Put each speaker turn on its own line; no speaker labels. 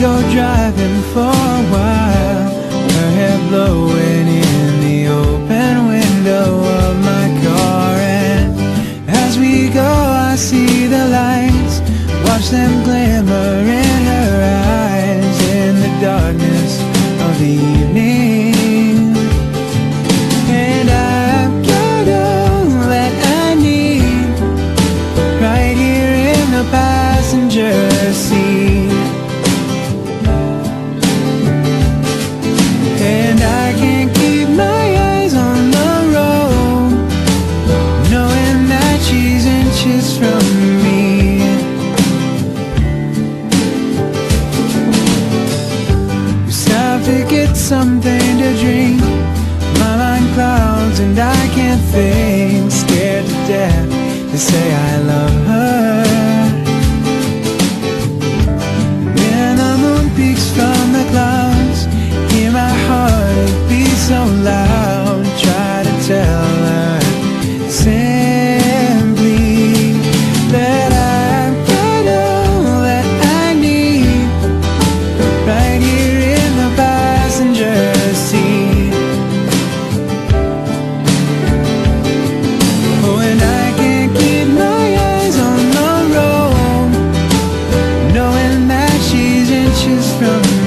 go driving for a while, her hair blowing in the open window of my car. And as we go I see the lights, watch them glimmer in her eyes in the darkness of the evening. And I've got all that I need right here in the passenger seat. And I can't keep my eyes on the road, knowing that she's inches from me. We stop to get something to drink, my mind clouds and I can't think, scared to death to say I love her. When the moon peeks from the clouds, hear my heart beat so loud, try to tell her simply that I've got all that I need right here in the passenger seat. Oh, and I can't keep my eyes on the road, knowing that she's inches from me.